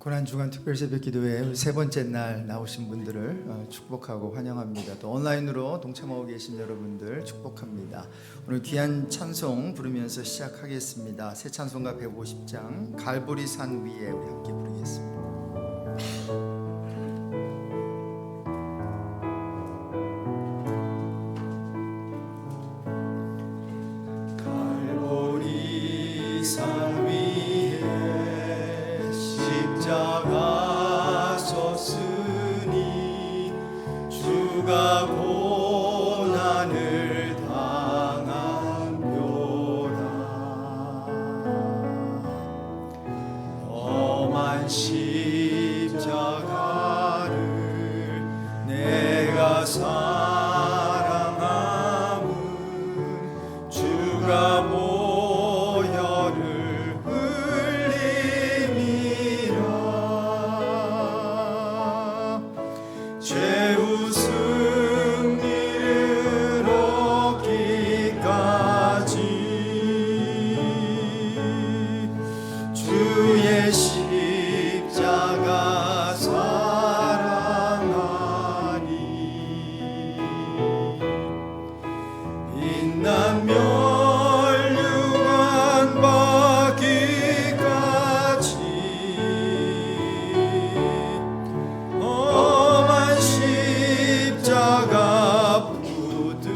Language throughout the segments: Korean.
고난주간 특별새벽기도회 세 번째 날 나오신 분들을 축복하고 환영합니다. 또 온라인으로 동참하고 계신 여러분들 축복합니다. 오늘 귀한 찬송 부르면서 시작하겠습니다. 새 찬송가 150장 갈보리 산 위에 우리 함께 부르겠습니다. 갈보리 산 위에 십자가 섰으니 주가 고난을 당한 묘라. 험한 십자가를 내가 사랑함은 주가 최후 승리를 얻기까지 주의 십자가 사랑하니 빛난 멸류관 받기까지 십자가 붙들겠네.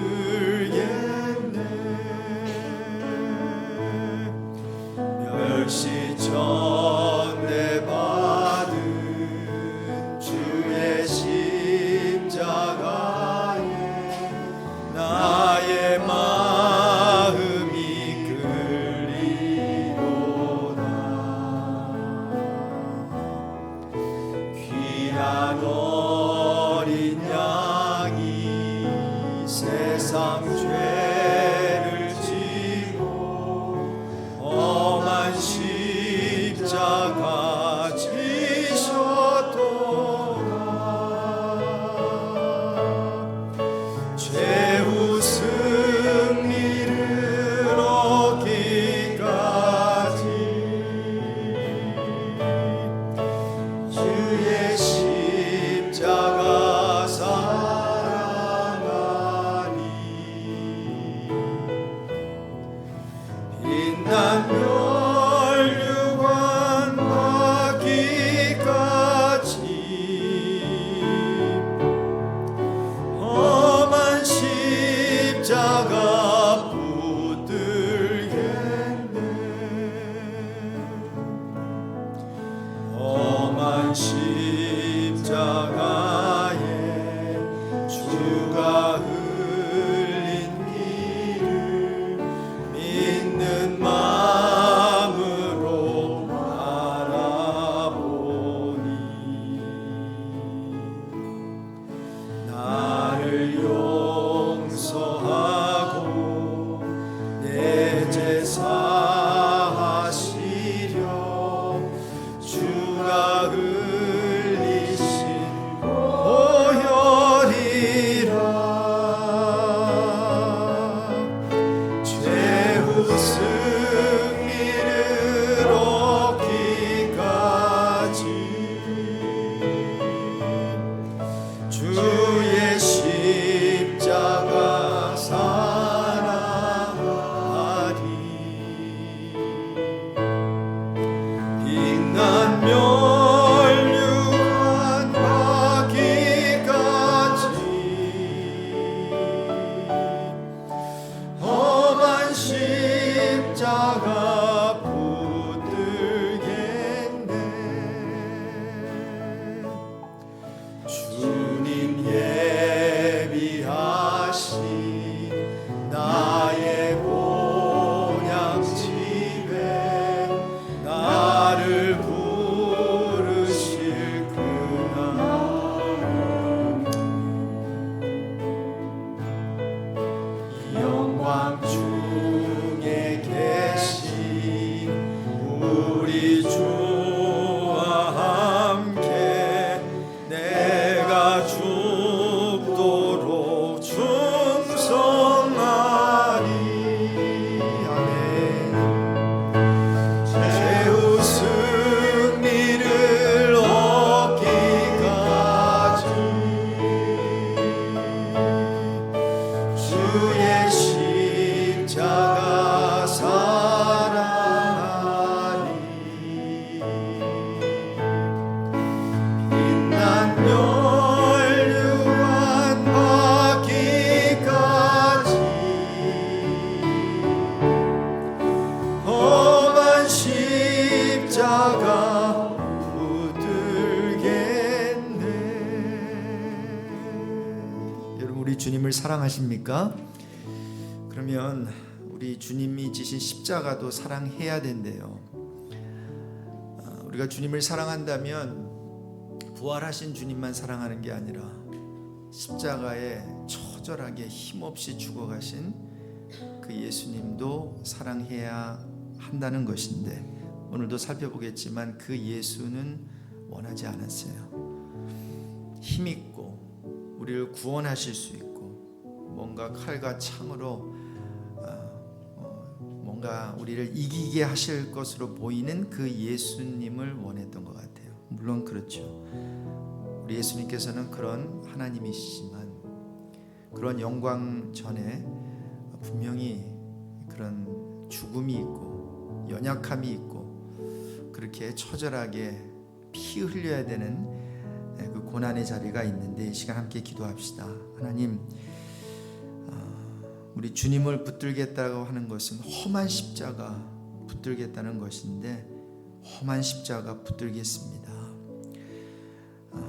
멸시전대 받은 주의 십자가에 나의 마음이 끌리로다. 귀한 어린 양이 세상 죄를 지고 험한 십자가 지셨도다. 최후 승리를 얻기까지 주의 십자가 사랑하니 빛난 멸류관 받기까지 험한 십자가 붙들겠네. 험한 십자가에 주가 흘린 피를 믿는 마음으로 바라보니 나를 용서하고 내 죄 사하시려 주가 흘리신 보혈이라. 최후 승리를 얻기까지 주의 십자가 사랑하리. 빛난 멸류관 받기까지 험한 십자가 붙들겠네. 주님 예비하신 나의 본향집에 나를 부르실 그날 영광 중에 계신 우리 주와 함께 내가 죽도록 충성하리. 아멘. 최후 승리를 주의 십자가 사랑하니 빛난 멸류관 받기까지 험한 십자가 우리 주님을 사랑하십니까? 그러면 우리 주님이 지신 십자가도 사랑해야 된대요. 우리가 주님을 사랑한다면 부활하신 주님만 사랑하는 게 아니라 십자가에 처절하게 힘없이 죽어가신 그 예수님도 사랑해야 한다는 것인데, 오늘도 살펴보겠지만 그 예수는 원하지 않았어요. 힘있고 우리를 구원하실 수 있고 뭔가 칼과 창으로 뭔가 우리를 이기게 하실 것으로 보이는 그 예수님을 원했던 것 같아요. 물론 그렇죠. 우리 예수님께서는 그런 하나님이시지만 그런 영광 전에 분명히 그런 죽음이 있고 연약함이 있고 그렇게 처절하게 피 흘려야 되는 그 고난의 자리가 있는데, 이 시간 함께 기도합시다. 하나님, 우리 주님을 붙들겠다고 하는 것은 험한 십자가 붙들겠다는 것인데, 험한 십자가 붙들겠습니다.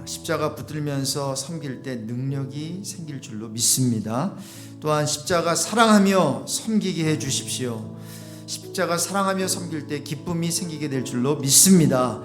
십자가 붙들면서 섬길 때 능력이 생길 줄로 믿습니다. 또한 십자가 사랑하며 섬기게 해 주십시오. 십자가 사랑하며 섬길 때 기쁨이 생기게 될 줄로 믿습니다.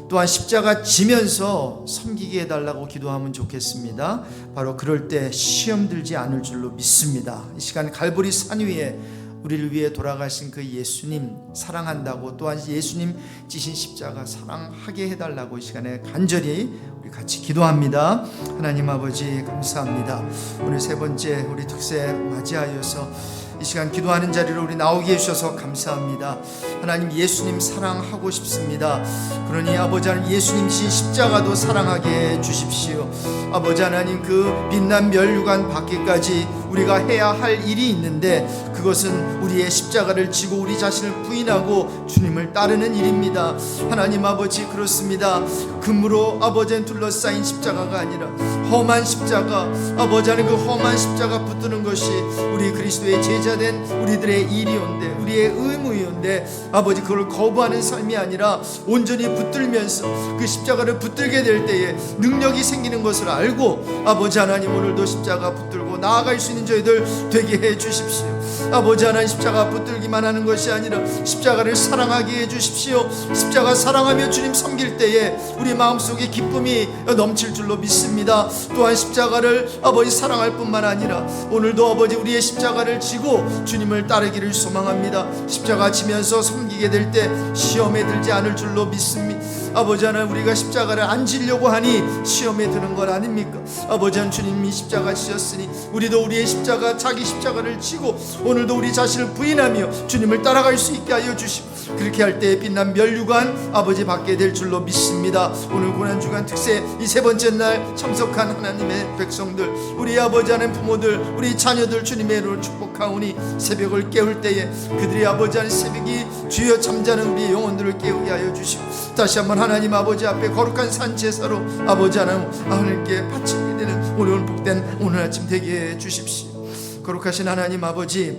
또한 십자가 지면서 섬기게 해달라고 기도하면 좋겠습니다. 바로 그럴 때 시험 들지 않을 줄로 믿습니다. 이 시간 갈보리 산 위에 우리를 위해 돌아가신 그 예수님 사랑한다고, 또한 예수님 지신 십자가 사랑하게 해달라고 이 시간에 간절히 우리 같이 기도합니다. 하나님 아버지 감사합니다. 오늘 세 번째 우리 특세 맞이하여서 이 시간 기도하는 자리로 우리 나오게 해주셔서 감사합니다. 하나님, 예수님 사랑하고 싶습니다. 그러니 아버지 하나님, 예수님 신 십자가도 사랑하게 해 주십시오. 아버지 하나님, 그 빛난 멸류관 받기까지 우리가 해야 할 일이 있는데, 그것은 우리의 십자가를 지고 우리 자신을 부인하고 주님을 따르는 일입니다. 하나님 아버지, 그렇습니다. 금으로 아버지는 둘러싸인 십자가가 아니라 험한 십자가, 아버지 하나님, 그 험한 십자가 붙드는 것이 우리 그리스도의 제자된 우리들의 일이온데, 우리의 의무이온데, 아버지 그걸 거부하는 삶이 아니라 온전히 붙들면서 그 십자가를 붙들게 될 때에 능력이 생기는 것을 알고, 아버지 하나님 오늘도 십자가 붙들고 나아갈 수 있는 저희들 되게 해 주십시오. 아버지 하나님, 십자가 붙들기만 하는 것이 아니라 십자가를 사랑하게 해 주십시오. 십자가 사랑하며 주님 섬길 때에 우리 마음속에 기쁨이 넘칠 줄로 믿습니다. 또한 십자가를 아버지 사랑할 뿐만 아니라 오늘도 아버지 우리의 십자가를 지고 주님을 따르기를 소망합니다. 십자가 지면서 섬기게 될 때 시험에 들지 않을 줄로 믿습니다. 아버지 하나님, 우리가 십자가를 안 지려고 하니 시험에 드는 것 아닙니까? 아버지 하나님, 주님이 십자가 지셨으니 우리도 우리의 십자가, 자기 십자가를 지고 오늘도 우리 자신을 부인하며 주님을 따라갈 수 있게 하여 주시고, 그렇게 할 때 빛난 멸류관 아버지 받게 될 줄로 믿습니다. 오늘 고난주간 특세 이 세 번째 날 참석한 하나님의 백성들, 우리 아버지 하나님 부모들, 우리 자녀들 주님의 이름으로 축복하오니 새벽을 깨울 때에 그들이 아버지 하나님 새벽이 주여 잠자는 우리 영혼들을 깨우게 하여 주시고, 다시 한번 하나님 아버지 앞에 거룩한 산 제사로 아버지 하나님께 바치게 되는 오늘 복된 오늘 아침 되게 해 주십시오. 거룩하신 하나님 아버지,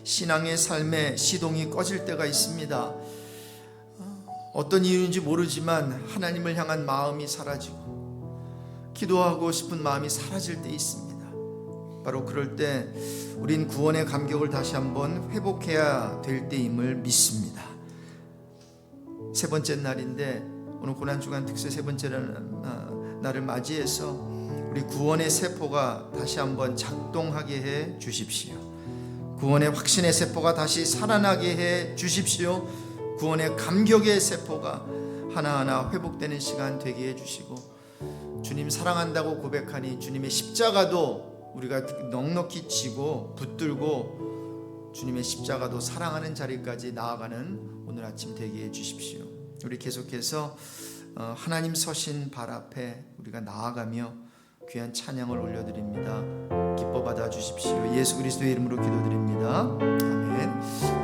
신앙의 삶에 시동이 꺼질 때가 있습니다. 어떤 이유인지 모르지만 하나님을 향한 마음이 사라지고 기도하고 싶은 마음이 사라질 때 있습니다. 바로 그럴 때 우린 구원의 감격을 다시 한번 회복해야 될 때임을 믿습니다. 세 번째 날인데, 오늘 고난주간 특세 세 번째 날을 맞이해서 우리 구원의 세포가 다시 한번 작동하게 해 주십시오. 구원의 확신의 세포가 다시 살아나게 해 주십시오. 구원의 감격의 세포가 하나하나 회복되는 시간 되게 해 주시고, 주님 사랑한다고 고백하니 주님의 십자가도 우리가 넉넉히 지고 붙들고 주님의 십자가도 사랑하는 자리까지 나아가는 오늘 아침 되게 해 주십시오. 우리 계속해서 하나님 서신 발 앞에 우리가 나아가며 귀한 찬양을 올려드립니다. 기뻐 받아주십시오. 예수 그리스도의 이름으로 기도드립니다. 아멘.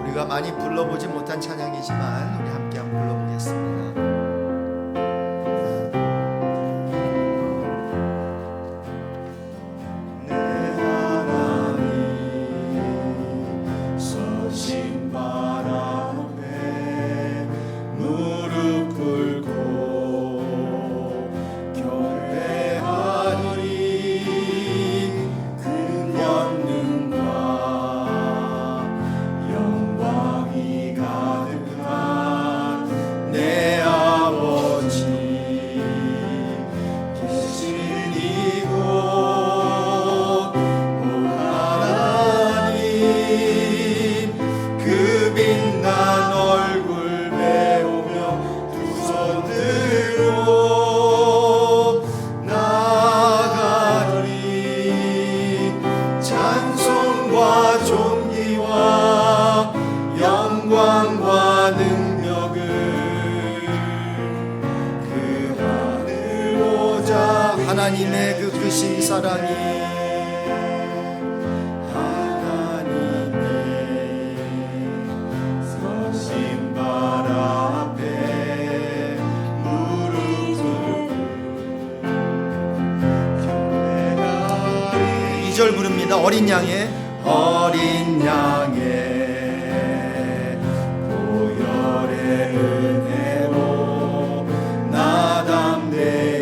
우리가 많이 불러보지 못한 찬양이지만 우리 함께 한번 불러보겠습니다. 하나님의 그 크신 사랑이 하나님의 서신 발 앞에 무릎을 경배하리. 2절 부릅니다. 어린 양의 보혈의 은혜로 나 담대히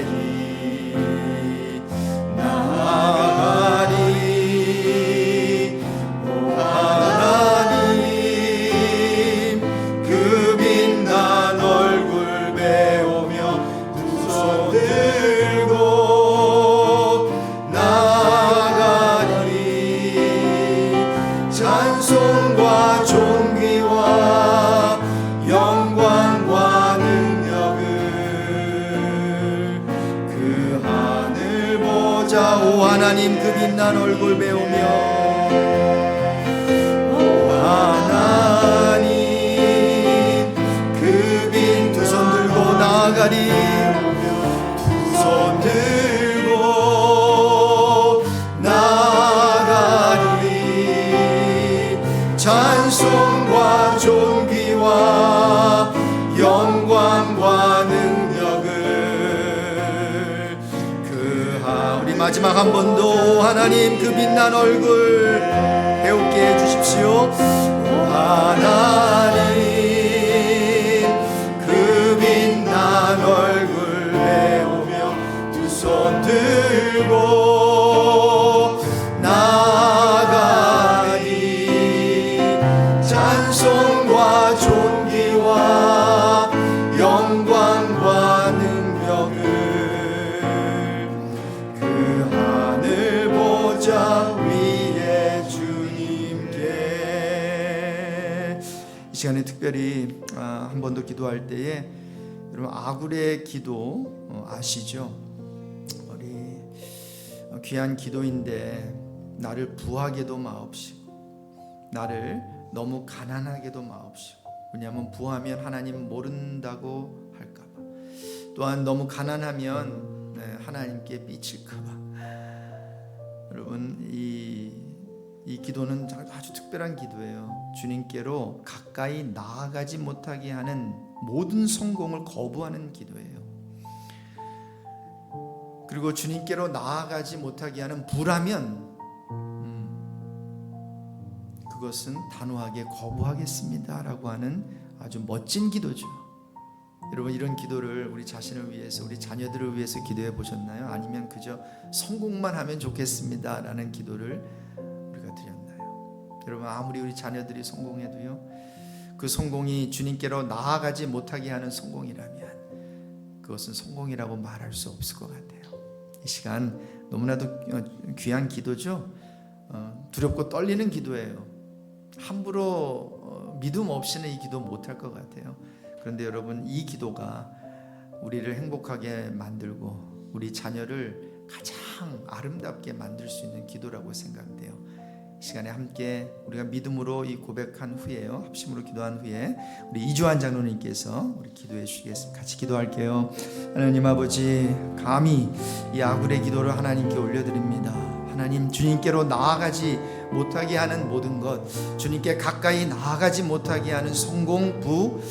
찬송과 존귀와 영광과 능력을 그 하늘 보자. 오 하나님 그 빛난 얼굴 배우며 오 하나님 그 빛 두 손 들고 나아가리. 두 손 들고 나아가리. 찬송과 존귀와 영광과 능력을 우리 마지막 한 번 더 하나님 그 빛난 얼굴 배우게 해주십시오. 오 하나님 그 빛난 얼굴 배우며 두 손 들고 찬송과 존귀와 영광과 능력을 그 하늘 보좌 위에 주님께. 이 시간에 특별히 한 번 더 기도할 때에 여러분 아굴의 기도 아시죠? 우리 귀한 기도인데 나를 부하게도 마옵시고 나를 너무 가난하게도 마옵시고. 왜냐하면 부하면 하나님 모른다고 할까봐, 또한 너무 가난하면 하나님께 삐칠까봐. 여러분 이 기도는 아주 특별한 기도예요. 주님께로 가까이 나아가지 못하게 하는 모든 성공을 거부하는 기도예요. 그리고 주님께로 나아가지 못하게 하는 부라면 그것은 단호하게 거부하겠습니다 라고 하는 아주 멋진 기도죠. 여러분 이런 기도를 우리 자신을 위해서 우리 자녀들을 위해서 기도해 보셨나요? 아니면 그저 성공만 하면 좋겠습니다 라는 기도를 우리가 드렸나요? 여러분 아무리 우리 자녀들이 성공해도요, 그 성공이 주님께로 나아가지 못하게 하는 성공이라면 그것은 성공이라고 말할 수 없을 것 같아요. 이 시간 너무나도 귀한 기도죠. 두렵고 떨리는 기도예요. 함부로 믿음 없이는 이 기도 못할 것 같아요. 그런데 여러분 이 기도가 우리를 행복하게 만들고 우리 자녀를 가장 아름답게 만들 수 있는 기도라고 생각돼요. 시간에 함께 우리가 믿음으로 이 고백한 후에요, 합심으로 기도한 후에 우리 이주환 장로님께서 우리 기도해 주시겠습니다. 같이 기도할게요. 하나님 아버지, 감히 이 아굴의 기도를 하나님께 올려드립니다. 하나님, 주님께로 나아가지 못하게 하는 모든 것, 주님께 가까이 나아가지 못하게 하는 성공, 부,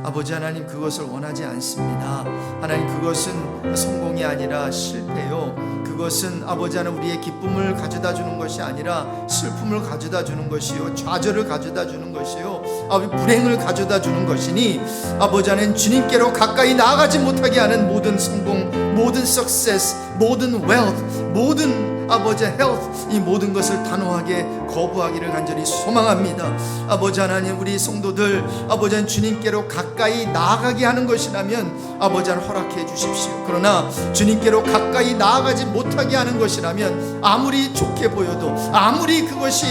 아버지 하나님, 그것을 원하지 않습니다. 하나님, 그것은 성공이 아니라 실패요, 그것은 아버지 하나님 우리의 기쁨을 가져다 주는 것이 아니라 슬픔을 가져다 주는 것이요, 좌절을 가져다 주는 것이요, 불행을 가져다 주는 것이니 아버지 하나님, 주님께로 가까이 나아가지 못하게 하는 모든 성공, 모든 success, 모든 wealth, 모든 아버지 health, 이 모든 것을 단호하게 거부하기를 간절히 소망합니다. 아버지 하나님, 우리 성도들 아버지 하나님 주님께로 가까이 나아가게 하는 것이라면 아버지 하나님 허락해 주십시오. 그러나 주님께로 가까이 나아가지 못하게 하는 것이라면 아무리 좋게 보여도, 아무리 그것이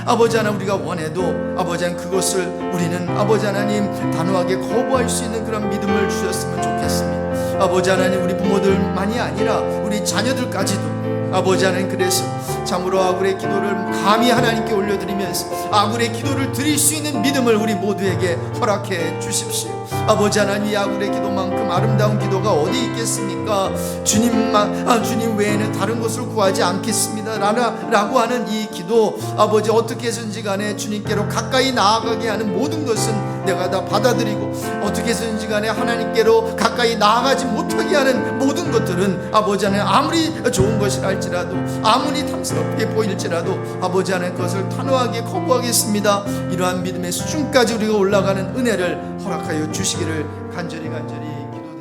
아버지 하나님 우리가 원해도 아버지 하나님 그것을 우리는 아버지 하나님 단호하게 거부할 수 있는 그런 믿음을 주셨으면 좋겠습니다. 아버지 하나님, 우리 부모들만이 아니라 우리 자녀들까지도 아버지 하나님, 그래서 참으로 아굴의 기도를 감히 하나님께 올려드리면서 아굴의 기도를 드릴 수 있는 믿음을 우리 모두에게 허락해 주십시오. 아버지 하나님, 이 아굴의 기도만큼 아름다운 기도가 어디 있겠습니까? 주님 외에는 다른 것을 구하지 않겠습니다 라고 하는 이 기도, 아버지 어떻게 해서든지 간에 주님께로 가까이 나아가게 하는 모든 것은 내가 다 받아들이고, 어떻게 해서든지 간에 하나님께로 가까이 나아가지 못하게 하는 모든 것들은 아버지 하나님 아무리 좋은 것이라 할지라도, 아무리 탐스럽게 보일지라도 아버지 하나님 그것을 단호하게 거부하겠습니다. 이러한 믿음의 수준까지 우리가 올라가는 은혜를 허락하여 주시기를 간절히 기도드립니다.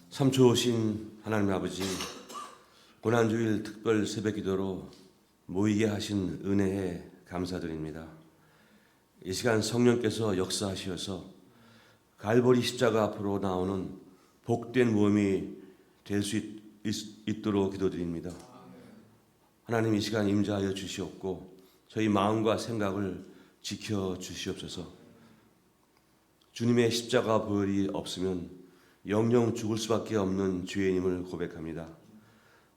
참 좋으신 하나님 아버지, 고난주일 특별 새벽기도로 모이게 하신 은혜에 감사드립니다. 이 시간 성령께서 역사하시어서 갈보리 십자가 앞으로 나오는 복된 모험이 될 수 있도록 기도드립니다. 하나님, 이 시간 임재하여 주시옵고 저희 마음과 생각을 지켜 주시옵소서. 주님의 십자가 보혈이 없으면 영영 죽을 수밖에 없는 죄인임을 고백합니다.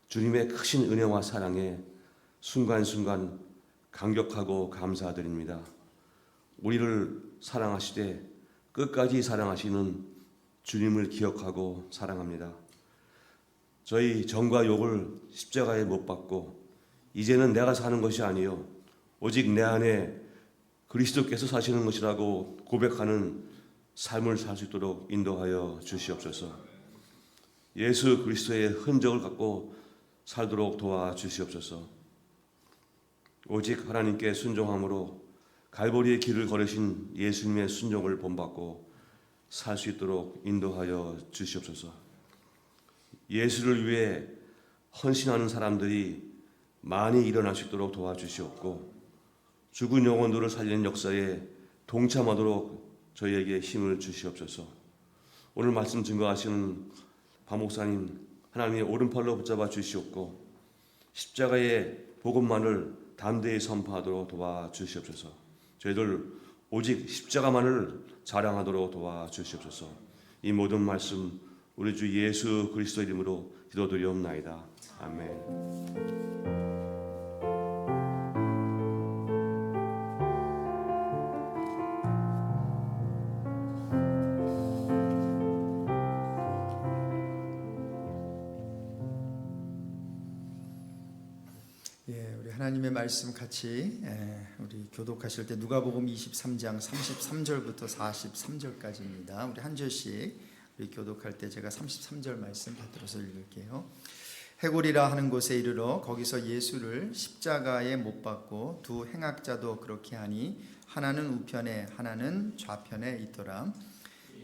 주님의 크신 은혜와 사랑에 순간순간 감격하고 감사드립니다. 우리를 사랑하시되 끝까지 사랑하시는 주님을 기억하고 사랑합니다. 저희 정과 욕을 십자가에 못 박고 이제는 내가 사는 것이 아니요 오직 내 안에 그리스도께서 사시는 것이라고 고백하는 삶을 살 수 있도록 인도하여 주시옵소서. 예수 그리스도의 흔적을 갖고 살도록 도와주시옵소서. 오직 하나님께 순종함으로 갈보리의 길을 걸으신 예수님의 순종을 본받고 살 수 있도록 인도하여 주시옵소서. 예수를 위해 헌신하는 사람들이 많이 일어날 수 있도록 도와주시옵고 죽은 영혼들을 살리는 역사에 동참하도록 저희에게 힘을 주시옵소서. 오늘 말씀 증거하시는 박 목사님, 하나님의 오른팔로 붙잡아 주시옵고 십자가의 복음만을 담대히 선포하도록 도와주시옵소서. 저희들 오직 십자가만을 자랑하도록 도와주시옵소서. 이 모든 말씀 우리 주 예수 그리스도 이름으로 기도드리옵나이다. 아멘. 우리 하나님의 말씀 같이 우리 교독하실 때 누가복음 23장 33절부터 43절까지입니다. 우리 한 절씩 우리 교독할 때 제가 33절 말씀 받들어서 읽을게요. 해골이라 하는 곳에 이르러 거기서 예수를 십자가에 못 박고 두 행악자도 그렇게 하니 하나는 우편에 하나는 좌편에 있더라.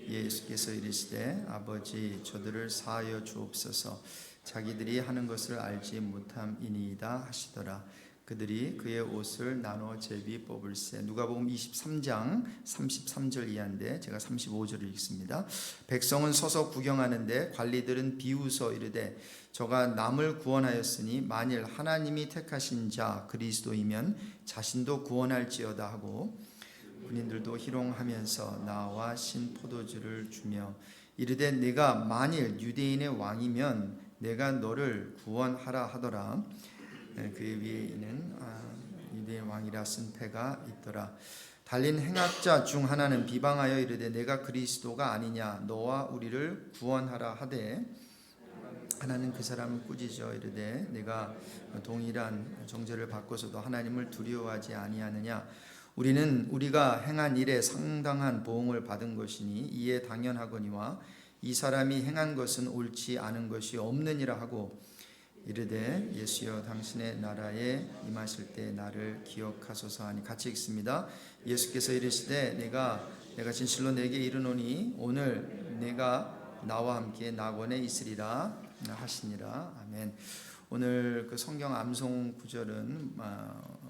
예수께서 이르시되 아버지 저들을 사하여 주옵소서. 자기들이 하는 것을 알지 못함이니이다 하시더라. 그들이 그의 옷을 나눠 제비 뽑을세. 누가복음 23장 33절 이하인데 제가 35절을 읽습니다. 백성은 서서 구경하는데 관리들은 비웃어 이르되 저가 남을 구원하였으니 만일 하나님이 택하신 자 그리스도이면 자신도 구원할지어다 하고 군인들도 희롱하면서 나와 신 포도주를 주며 이르되 네가 만일 유대인의 왕이면 내가 너를 구원하라 하더라. 그 위에 있는 유대의 왕이라 쓴 패가 있더라. 달린 행악자 중 하나는 비방하여 이르되 내가 그리스도가 아니냐 너와 우리를 구원하라 하되 하나는 그 사람을 꾸짖어 이르되 내가 동일한 정죄를 받고서도 하나님을 두려워하지 아니하느냐 우리는 우리가 행한 일에 상당한 보응을 받은 것이니 이에 당연하거니와 이 사람이 행한 것은 옳지 않은 것이 없느니라 하고 이르되 예수여 당신의 나라에 임하실 때 나를 기억하소서 하니 같이 읽습니다. 예수께서 이르시되 내가 진실로 내게 이르노니 오늘 내가 나와 함께 낙원에 있으리라 하시니라. 아멘. 오늘 그 성경 암송 구절은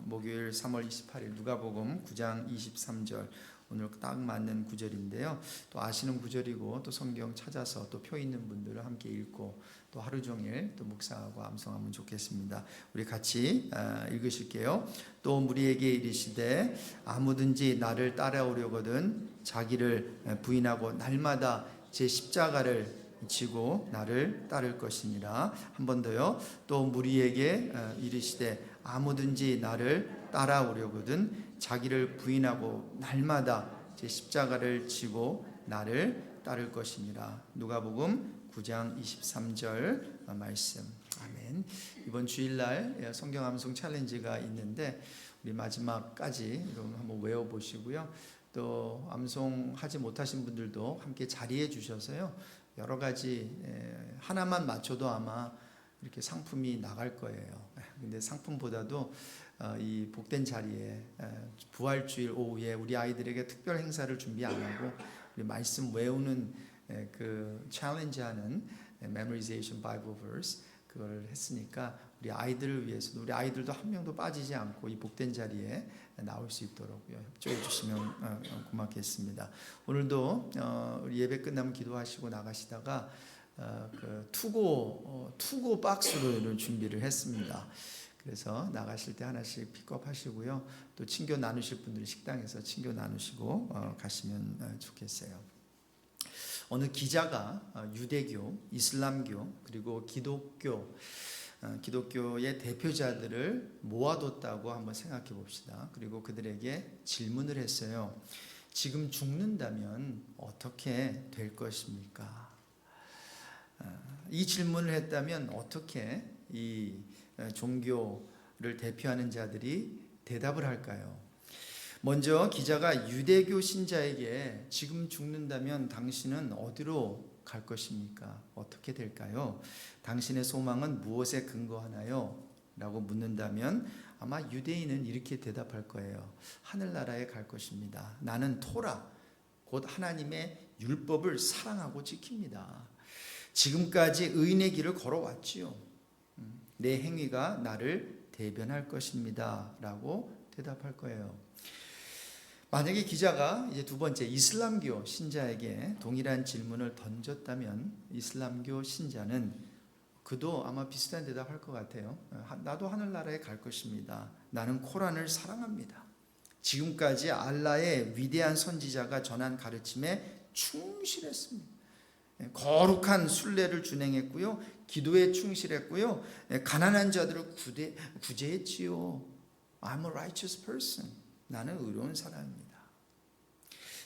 목요일 3월 28일 누가복음 9장 23절 오늘 딱 맞는 구절인데요. 또 아시는 구절이고 또 성경 찾아서 또 표 있는 분들은 함께 읽고 또 하루 종일 또 묵상하고 암송하면 좋겠습니다. 우리 같이 읽으실게요. 또 무리에게 이르시되 아무든지 나를 따라오려거든 자기를 부인하고 날마다 제 십자가를 지고 나를 따를 것이니라. 한 번 더요. 또 무리에게 이르시되 아무든지 나를 따라오려거든 자기를 부인하고 날마다 제 십자가를 지고 나를 따를 것이니라. 누가복음 9장 23절 말씀. 아멘. 이번 주일날 성경 암송 챌린지가 있는데 우리 마지막까지 한번 외워보시고요. 또 암송하지 못하신 분들도 함께 자리해 주셔서요. 여러 가지 하나만 맞춰도 아마 이렇게 상품이 나갈 거예요. 근데 상품보다도 이 복된 자리에 부활주일 오후에 우리 아이들에게 특별 행사를 준비 안 하고 우리 말씀 외우는 그 챌린지하는 memorization Bible verse 그걸 했으니까 우리 아이들을 위해서도 우리 아이들도 한 명도 빠지지 않고 이 복된 자리에 나올 수 있도록 협조해 주시면 고맙겠습니다. 오늘도 우리 예배 끝나면 기도하시고 나가시다가 그 투고 박스로 준비를 했습니다. 그래서 나가실 때 하나씩 픽업하시고요. 또 친교 나누실 분들이 식당에서 친교 나누시고 가시면 좋겠어요. 어느 기자가 유대교, 이슬람교 그리고 기독교의 대표자들을 모아뒀다고 한번 생각해 봅시다. 그리고 그들에게 질문을 했어요. 지금 죽는다면 어떻게 될 것입니까? 이 질문을 했다면 어떻게 이 종교를 대표하는 자들이 대답을 할까요? 먼저 기자가 유대교 신자에게 지금 죽는다면 당신은 어디로 갈 것입니까? 어떻게 될까요? 당신의 소망은 무엇에 근거하나요? 라고 묻는다면 아마 유대인은 이렇게 대답할 거예요. 하늘나라에 갈 것입니다. 나는 토라, 곧 하나님의 율법을 사랑하고 지킵니다. 지금까지 의인의 길을 걸어왔지요. 내 행위가 나를 대변할 것입니다. 라고 대답할 거예요. 만약에 기자가 이제 두 번째 이슬람교 신자에게 동일한 질문을 던졌다면 이슬람교 신자는 그도 아마 비슷한 대답할 것 같아요. 나도 하늘나라에 갈 것입니다. 나는 코란을 사랑합니다. 지금까지 알라의 위대한 선지자가 전한 가르침에 충실했습니다. 거룩한 순례를 준행했고요. 기도에 충실했고요. 가난한 자들을 구제했지요. I'm a righteous person. 나는 의로운 사람입니다.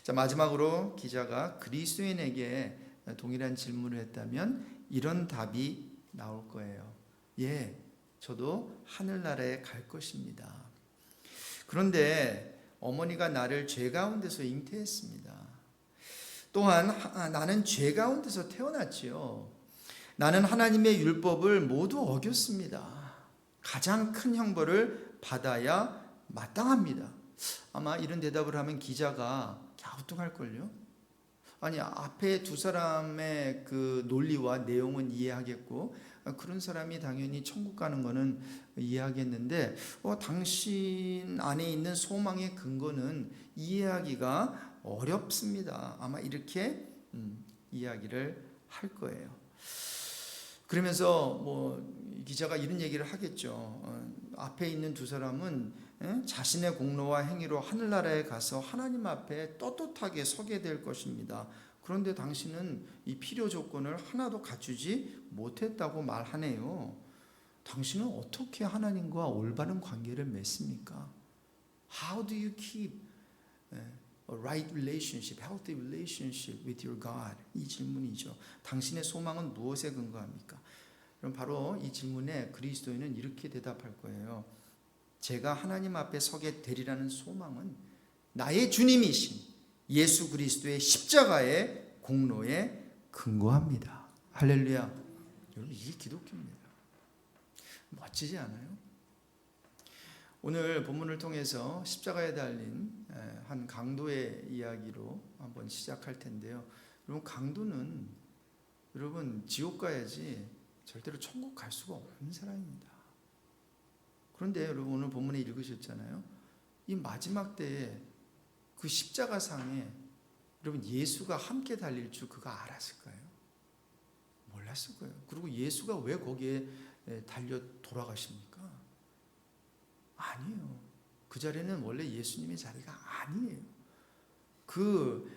자, 마지막으로 기자가 그리스도인에게 동일한 질문을 했다면 이런 답이 나올 거예요. 예, 저도 하늘나라에 갈 것입니다. 그런데 어머니가 나를 죄 가운데서 잉태했습니다. 또한 나는 죄 가운데서 태어났지요. 나는 하나님의 율법을 모두 어겼습니다. 가장 큰 형벌을 받아야 마땅합니다. 아마 이런 대답을 하면 기자가 갸우뚱할걸요. 아니 앞에 두 사람의 그 논리와 내용은 이해하겠고 그런 사람이 당연히 천국 가는 거는 이해하겠는데 당신 안에 있는 소망의 근거는 이해하기가 어렵습니다. 아마 이렇게 이야기를 할 거예요. 그러면서 기자가 이런 얘기를 하겠죠. 앞에 있는 두 사람은 자신의 공로와 행위로 하늘나라에 가서 하나님 앞에 떳떳하게 서게 될 것입니다. 그런데 당신은 이 필요 조건을 하나도 갖추지 못했다고 말하네요. 당신은 어떻게 하나님과 올바른 관계를 맺습니까? How do you keep a right relationship, healthy relationship with your God? 이 질문이죠. 당신의 소망은 무엇에 근거합니까? 그럼 바로 이 질문에 그리스도인은 이렇게 대답할 거예요. 제가 하나님 앞에 서게 되리라는 소망은 나의 주님이신 예수 그리스도의 십자가의 공로에 근거합니다. 할렐루야. 여러분, 이게 기독교입니다. 멋지지 않아요? 오늘 본문을 통해서 십자가에 달린 한 강도의 이야기로 한번 시작할 텐데요. 여러분, 강도는 여러분 지옥 가야지 절대로 천국 갈 수가 없는 사람입니다. 그런데 여러분, 오늘 본문에 읽으셨잖아요. 이 마지막 때에 그 십자가상에 여러분 예수가 함께 달릴 줄 그가 알았을까요? 몰랐을 거예요. 그리고 예수가 왜 거기에 달려 돌아가십니까? 아니에요. 그 자리는 원래 예수님의 자리가 아니에요. 그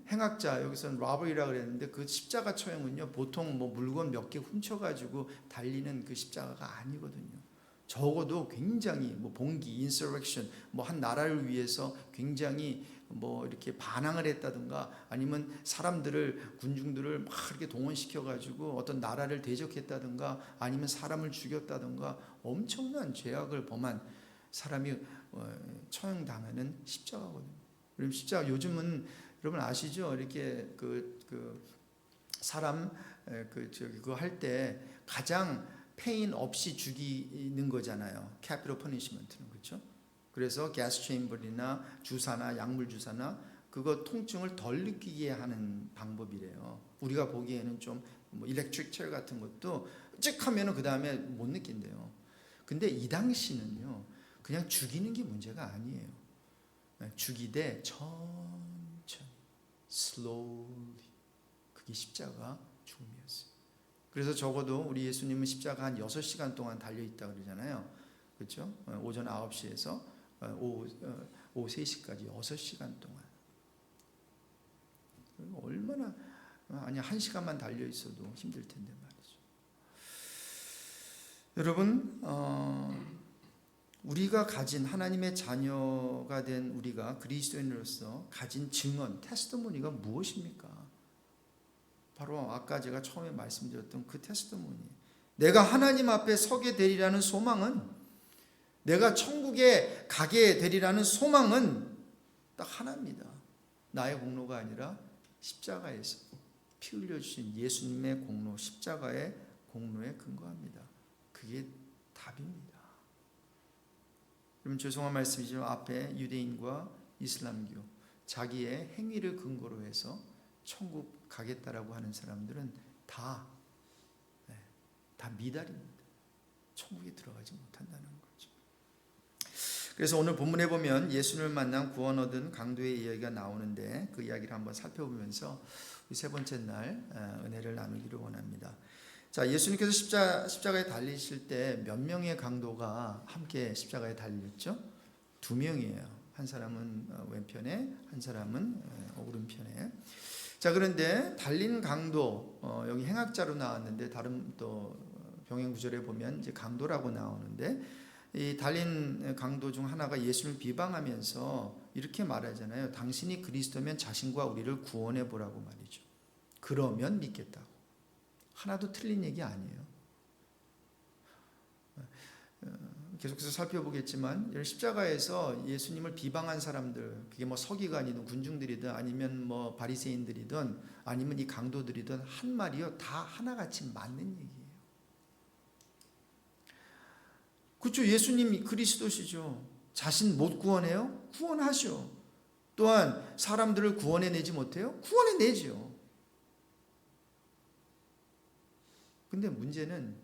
행악자, 여기서는 로버리라고 그랬는데 그 십자가 처형은요, 보통 뭐 물건 몇 개 훔쳐가지고 달리는 그 십자가가 아니거든요. 적어도 굉장히 뭐 봉기, 인서렉션, 뭐 한 나라를 위해서 굉장히 뭐 이렇게 반항을 했다든가, 아니면 사람들을, 군중들을 막 이렇게 동원시켜 가지고 어떤 나라를 대적했다든가, 아니면 사람을 죽였다든가, 엄청난 죄악을 범한 사람이 처형당하는 십자가거든요. 그럼 십자가, 요즘은 여러분 아시죠? 이렇게 사람 그거 할 때 가장 페인 없이 죽이는 거잖아요. 캐피털 퍼니시먼트는, 그렇죠? 그래서 가스 체인버이나 주사나 약물 주사나 그거 통증을 덜 느끼게 하는 방법이래요. 우리가 보기에는 좀 뭐 일렉트릭 체어 같은 것도 찍 하면은 그 다음에 못 느낀대요. 근데 이 당시는요, 그냥 죽이는 게 문제가 아니에요. 죽이되 천천히, slowly. 그게 십자가 죽음이었어요. 그래서 적어도 우리 예수님은 십자가 한 6시간 동안 달려있다 그러잖아요. 그렇죠? 오전 9시에서 오후 3시까지 6시간 동안. 얼마나, 아니 1시간만 달려있어도 힘들 텐데 말이죠. 여러분, 우리가 가진, 하나님의 자녀가 된 우리가 그리스도인으로서 가진 증언, 테스티모니가 무엇입니까? 바로 아까 제가 처음에 말씀드렸던 그 테스티모니. 내가 하나님 앞에 서게 되리라는 소망은, 내가 천국에 가게 되리라는 소망은 딱 하나입니다. 나의 공로가 아니라 십자가에서 피 흘려주신 예수님의 공로, 십자가의 공로에 근거합니다. 그게 답입니다. 여러분, 죄송한 말씀이지만 앞에 유대인과 이슬람교, 자기의 행위를 근거로 해서 천국 가겠다라고 하는 사람들은 다 미달입니다. 천국에 들어가지 못한다는 거죠. 그래서 오늘 본문에 보면 예수님을 만난 구원 얻은 강도의 이야기가 나오는데, 그 이야기를 한번 살펴보면서 세 번째 날 은혜를 나누기를 원합니다. 자, 예수님께서 십자가에 달리실 때 몇 명의 강도가 함께 십자가에 달렸죠? 2명이에요. 한 사람은 왼편에, 한 사람은 오른편에. 자, 그런데 달린 강도, 여기 행악자로 나왔는데 다른 또 병행 구절에 보면 이제 강도라고 나오는데, 이 달린 강도 중 하나가 예수를 비방하면서 이렇게 말하잖아요. 당신이 그리스도면 자신과 우리를 구원해 보라고 말이죠. 그러면 믿겠다고. 하나도 틀린 얘기 아니에요. 계속해서 살펴보겠지만 십자가에서 예수님을 비방한 사람들, 그게 뭐 서기관이든 군중들이든 아니면 뭐 바리새인들이든 아니면 이 강도들이든 한 말이요, 다 하나같이 맞는 얘기예요. 그렇죠? 예수님이 그리스도시죠. 자신 못 구원해요? 구원하시오. 또한 사람들을 구원해내지 못해요? 구원해내죠. 근데 문제는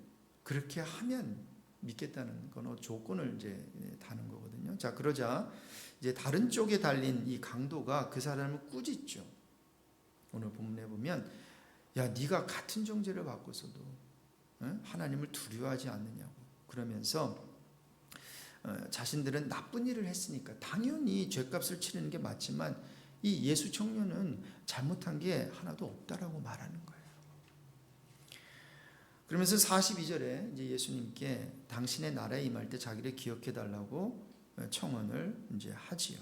그렇게 하면 믿겠다는 건 조건을 이제 다는 거거든요. 자, 그러자 이제 다른 쪽에 달린 이 강도가 그 사람을 꾸짖죠. 오늘 본문에 보면, 야, 네가 같은 정죄를 받고서도 하나님을 두려워하지 않느냐고. 그러면서 자신들은 나쁜 일을 했으니까 당연히 죄값을 치르는 게 맞지만 이 예수 청년은 잘못한 게 하나도 없다라고 말하는 거예요. 그러면서 42절에 이제 예수님께 당신의 나라에 임할 때 자기를 기억해 달라고 청원을 이제 하지요.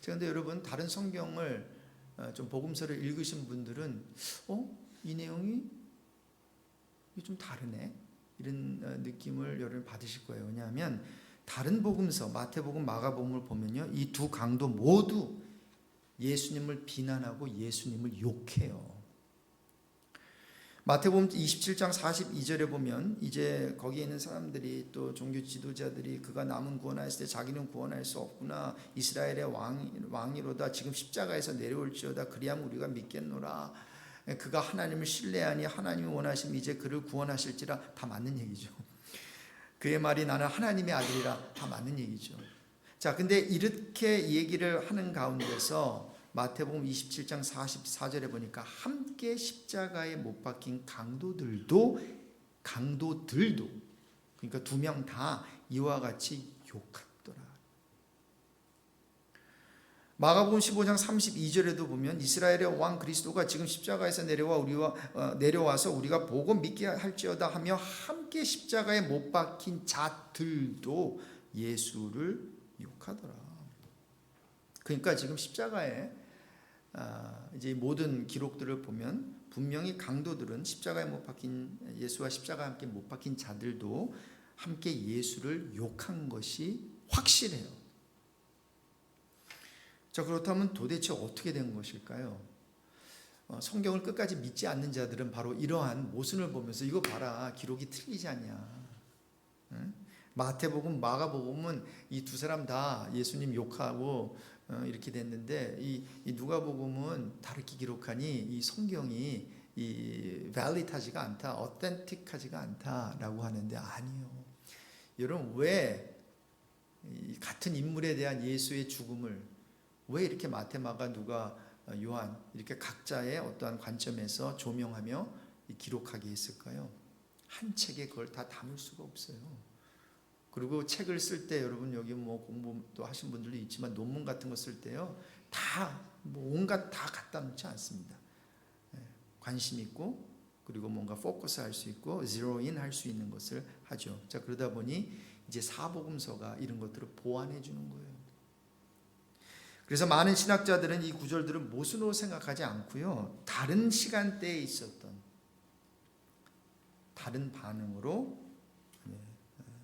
그런데 여러분, 다른 성경을 좀 복음서를 읽으신 분들은 이 내용이 좀 다르네, 이런 느낌을 여러분 받으실 거예요. 왜냐하면 다른 복음서 마태복음, 마가복음을 보면요, 이 두 강도 모두 예수님을 비난하고 예수님을 욕해요. 마태복음 27장 42절에 보면 이제 거기에 있는 사람들이, 또 종교 지도자들이 그가 남은 구원하였을 때 자기는 구원할 수 없구나, 이스라엘의 왕이로다, 지금 십자가에서 내려올지어다, 그리하면 우리가 믿겠노라, 그가 하나님을 신뢰하니 하나님이 원하시면 이제 그를 구원하실지라, 다 맞는 얘기죠. 그의 말이 나는 하나님의 아들이라, 다 맞는 얘기죠. 자, 근데 이렇게 얘기를 하는 가운데서 마태복음 27장 44절에 보니까 함께 십자가에 못 박힌 강도들도 그러니까 두 명 다 이와 같이 욕하더라. 마가복음 15장 32절에도 보면 이스라엘의 왕 그리스도가 지금 십자가에서 내려와서 우리가 보고 믿게 할지어다 하며 함께 십자가에 못 박힌 자들도 예수를 욕하더라. 그러니까 지금 십자가에 이제 모든 기록들을 보면 분명히 강도들은 십자가에 못 박힌, 예수와 십자가에 함께 못 박힌 자들도 함께 예수를 욕한 것이 확실해요. 자, 그렇다면 도대체 어떻게 된 것일까요? 성경을 끝까지 믿지 않는 자들은 바로 이러한 모순을 보면서 이거 봐라, 기록이 틀리지 않냐. 응? 마태복음, 마가복음은 이 두 사람 다 예수님 욕하고 이렇게 됐는데 이 누가복음은 다르게 기록하니 이 성경이 valid하지가 않다, authentic하지가 않다라고 하는데, 아니요. 여러분, 왜 같은 인물에 대한 예수의 죽음을 왜 이렇게 마태, 마가, 누가, 요한 이렇게 각자의 어떠한 관점에서 조명하며 기록하게 했을까요? 한 책에 그걸 다 담을 수가 없어요. 그리고 책을 쓸 때 여러분, 여기 뭐 공부도 하신 분들도 있지만 논문 같은 거 쓸 때요, 다 뭐 온갖 다 갖다 놓지 않습니다. 관심 있고, 그리고 뭔가 포커스 할 수 있고, 제로인 할 수 있는 것을 하죠. 자, 그러다 보니 이제 사복음서가 이런 것들을 보완해 주는 거예요. 그래서 많은 신학자들은 이 구절들을 모순으로 생각하지 않고요, 다른 시간대에 있었던 다른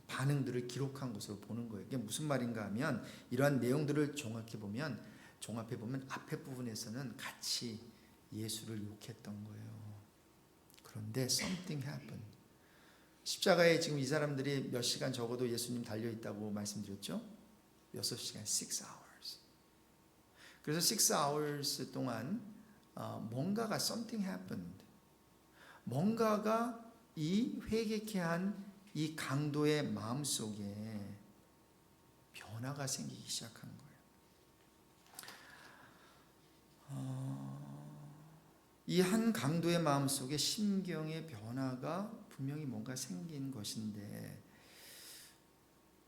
반응들을 기록한 것으로 보는 거예요. 이게 무슨 말인가 하면, 이러한 내용들을 종합해 보면 앞에 부분에서는 같이 예수를 욕했던 거예요. 그런데 something happened. 십자가에 지금 이 사람들이 몇 시간 적어도 예수님 달려 있다고 말씀드렸죠? 6시간, 6 hours. 그래서 6 hours 동안 뭔가가 something happened. 뭔가가 이 회개케 한 이 강도의 마음속에 변화가 생기기 시작한 거예요. 이 한 강도의 마음속에 심경의 변화가 분명히 뭔가 생긴 것인데,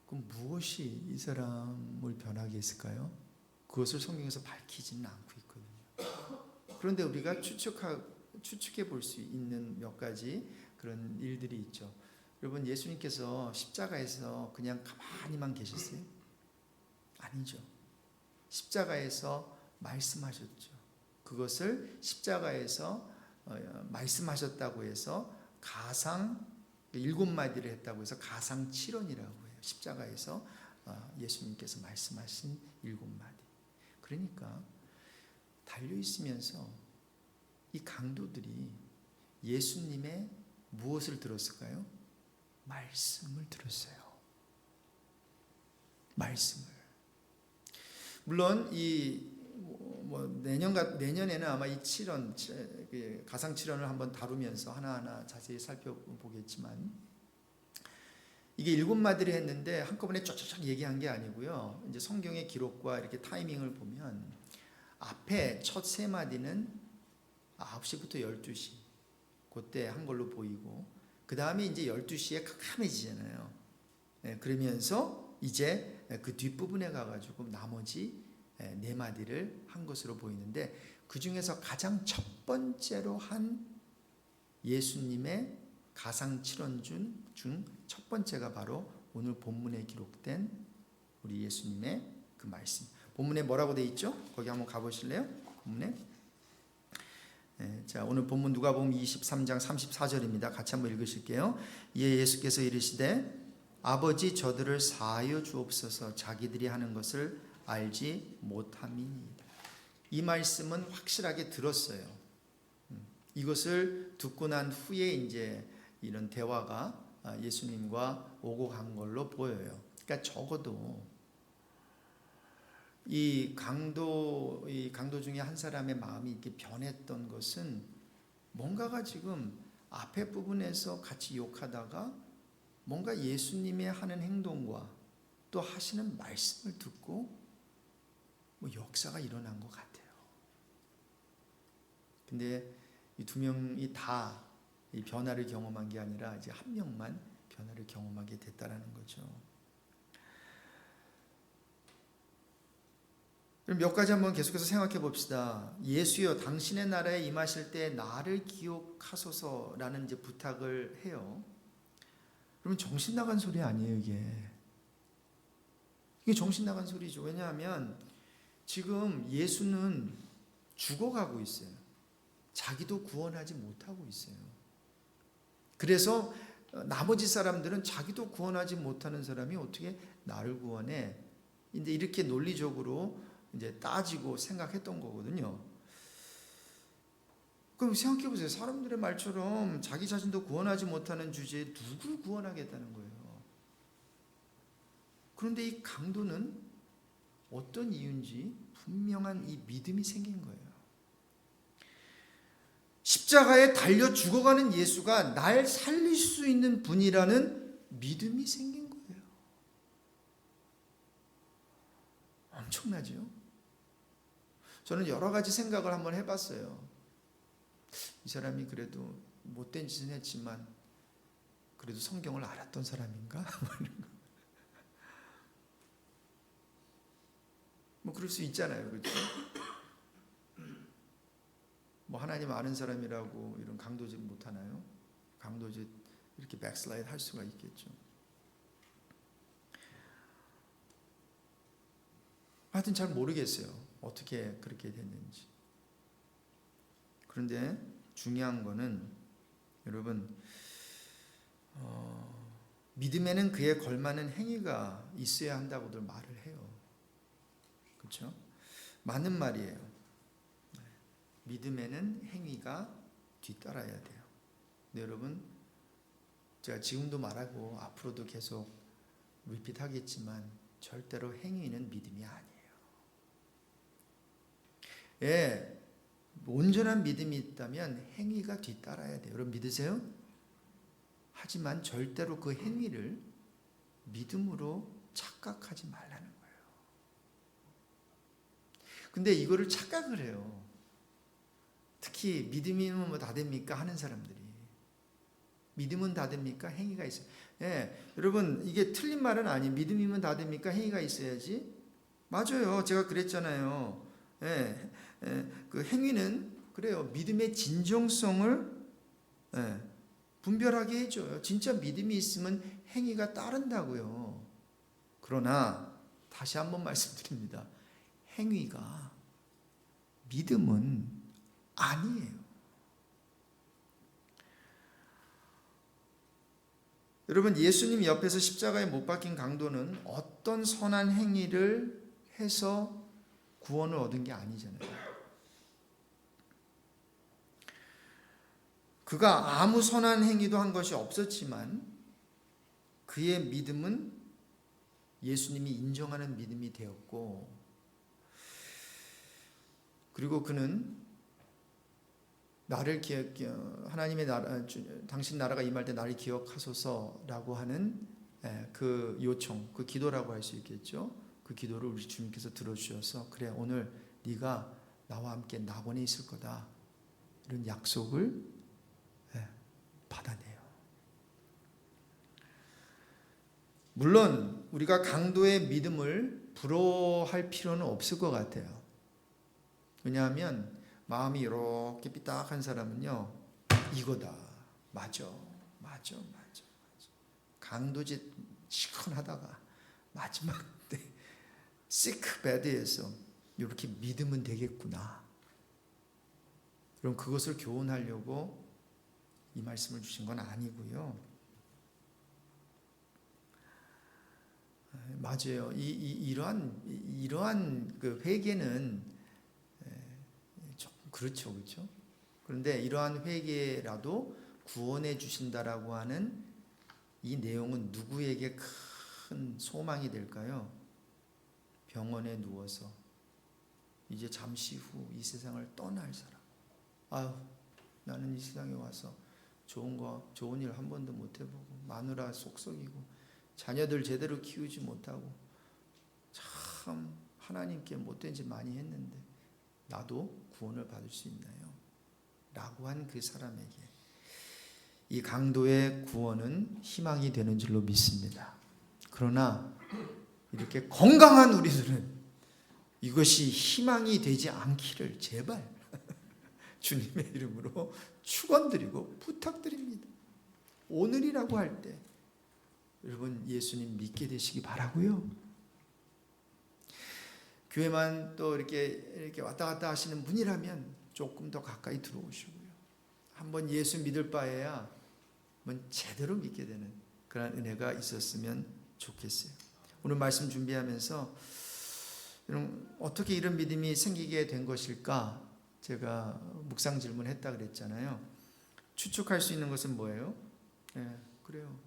그럼 무엇이 이 사람을 변하게 했을까요? 그것을 성경에서 밝히지는 않고 있거든요. 그런데 우리가 추측해 볼 수 있는 몇 가지 그런 일들이 있죠. 여러분, 예수님께서 십자가에서 그냥 가만히만 계셨어요? 아니죠. 십자가에서 말씀하셨죠. 그것을 십자가에서 말씀하셨다고 해서 가상 7마디를 했다고 해서 가상 7원이라고 해요. 십자가에서 예수님께서 말씀하신 7마디. 그러니까 달려있으면서 이 강도들이 예수님의 무엇을 들었을까요? 말씀을 들었어요. 말씀을. 물론 내년에는 아마 이 7원, 가상 7원을 한번 다루면서 하나하나 자세히 살펴보겠지만, 이게 7마디를 했는데 한꺼번에 쫙쫙 얘기한 게 아니고요. 이제 성경의 기록과 이렇게 타이밍을 보면 앞에 첫 3마디는 9시부터 12시 그때 한 걸로 보이고, 그 다음에 이제 12시에 캄캄해지잖아요. 그러면서 이제 그 뒷부분에 가가지고 나머지 네 마디를 한 것으로 보이는데 그 중에서 가장 첫 번째로 한 예수님의 가상칠언 중 첫 번째가 바로 오늘 본문에 기록된 우리 예수님의 그 말씀. 본문에 뭐라고 돼 있죠? 거기 한번 가보실래요? 본문에. 자, 오늘 본문 누가복음 23장 34절입니다. 같이 한번 읽으실게요. 이에 예수께서 이르시되 아버지 저들을 사하여 주옵소서 자기들이 하는 것을 알지 못함이니이다. 이 말씀은 확실하게 들었어요. 이것을 듣고 난 후에 이제 이런 대화가 예수님과 오고 간 걸로 보여요. 그러니까 적어도 이 강도 중에 한 사람의 마음이 이렇게 변했던 것은 뭔가가 지금 앞에 부분에서 같이 욕하다가 뭔가 예수님의 하는 행동과 또 하시는 말씀을 듣고 뭐 역사가 일어난 것 같아요. 근데 이 두 명이 다 이 변화를 경험한 게 아니라 이제 한 명만 변화를 경험하게 됐다라는 거죠. 그럼 몇 가지 한번 계속해서 생각해 봅시다. 예수여 당신의 나라에 임하실 때 나를 기억하소서라는 이제 부탁을 해요. 그러면 정신 나간 소리 아니에요, 이게. 이게 정신 나간 소리죠. 왜냐하면 지금 예수는 죽어가고 있어요. 자기도 구원하지 못하고 있어요. 그래서 나머지 사람들은 자기도 구원하지 못하는 사람이 어떻게 나를 구원해? 이제 이렇게 논리적으로 이제 따지고 생각했던 거거든요. 그럼 생각해 보세요. 사람들의 말처럼 자기 자신도 구원하지 못하는 주제에 누굴 구원하겠다는 거예요. 그런데 이 강도는 어떤 이유인지 분명한 이 믿음이 생긴 거예요. 십자가에 달려 죽어가는 예수가 날 살릴 수 있는 분이라는 믿음이 생긴 거예요. 엄청나죠? 저는 여러 가지 생각을 한번 해봤어요. 이 사람이 그래도 못된 짓은 했지만 그래도 성경을 알았던 사람인가? 뭐 그럴 수 있잖아요, 그렇죠? 뭐 하나님 아는 사람이라고 이런 강도짓 못 하나요? 강도짓 이렇게 백슬라이드 할 수가 있겠죠. 하여튼 잘 모르겠어요. 어떻게 그렇게 됐는지. 그런데 중요한 거는 여러분 믿음에는 그에 걸맞는 행위가 있어야 한다고들 말을 해요. 그렇죠? 맞는 말이에요. 믿음에는 행위가 뒤따라야 돼요. 근데 여러분 제가 지금도 말하고 앞으로도 계속 리핏하겠지만 절대로 행위는 믿음이 아니에요. 예, 온전한 믿음이 있다면 행위가 뒤따라야 돼요. 여러분 믿으세요? 하지만 절대로 그 행위를 믿음으로 착각하지 말라는 거예요. 근데 이거를 착각을 해요. 특히 믿음이면 뭐 다 됩니까? 하는 사람들이. 믿음은 다 됩니까? 행위가 있어요. 예, 여러분 이게 틀린 말은 아니에요. 믿음이면 다 됩니까? 행위가 있어야지. 맞아요. 제가 그랬잖아요. 예, 그 행위는 그래요. 믿음의 진정성을 분별하게 해줘요. 진짜 믿음이 있으면 행위가 따른다고요. 그러나 다시 한번 말씀드립니다. 행위가 믿음은 아니에요. 여러분 예수님 옆에서 십자가에 못 박힌 강도는 어떤 선한 행위를 해서 구원을 얻은 게 아니잖아요. 그가 아무 선한 행위도 한 것이 없었지만 그의 믿음은 예수님이 인정하는 믿음이 되었고, 그리고 그는 나를 하나님의 나라, 당신 나라가 임할 때 나를 기억하소서라고 하는 그 요청, 그 기도라고 할 수 있겠죠. 그 기도를 우리 주님께서 들어주셔서 그래 오늘 네가 나와 함께 낙원에 있을 거다 이런 약속을 받아내요. 물론 우리가 강도의 믿음을 부러워할 필요는 없을 것 같아요. 왜냐하면 마음이 이렇게 삐딱한 사람은요, 이거다. 맞아. 강도짓 시큰하다가 마지막 때 sick bed에서 이렇게 믿으면 되겠구나. 그럼 그것을 교훈하려고 이 말씀을 주신 건 아니고요. 맞아요. 이러한 그 회개는 좀 그렇죠. 그런데 이러한 회개라도 구원해 주신다라고 하는 이 내용은 누구에게 큰 소망이 될까요? 병원에 누워서 이제 잠시 후 이 세상을 떠날 사람. 아유, 나는 이 세상에 와서 좋은 일 한 번도 못 해보고 마누라 속썩이고 자녀들 제대로 키우지 못하고 참 하나님께 못된 짓 많이 했는데 나도 구원을 받을 수 있나요? 라고 한 그 사람에게 이 강도의 구원은 희망이 되는 줄로 믿습니다. 그러나 이렇게 건강한 우리들은 이것이 희망이 되지 않기를 제발 주님의 이름으로 축원드리고 부탁드립니다. 오늘이라고 할 때 여러분 예수님 믿게 되시기 바라고요. 교회만 또 이렇게 왔다 갔다 하시는 분이라면 조금 더 가까이 들어오시고요. 한번 예수 믿을 바에야 제대로 믿게 되는 그런 은혜가 있었으면 좋겠어요. 오늘 말씀 준비하면서 어떻게 이런 믿음이 생기게 된 것일까? 제가 묵상 질문했다 그랬잖아요. 추측할 수 있는 것은 뭐예요? 그래요.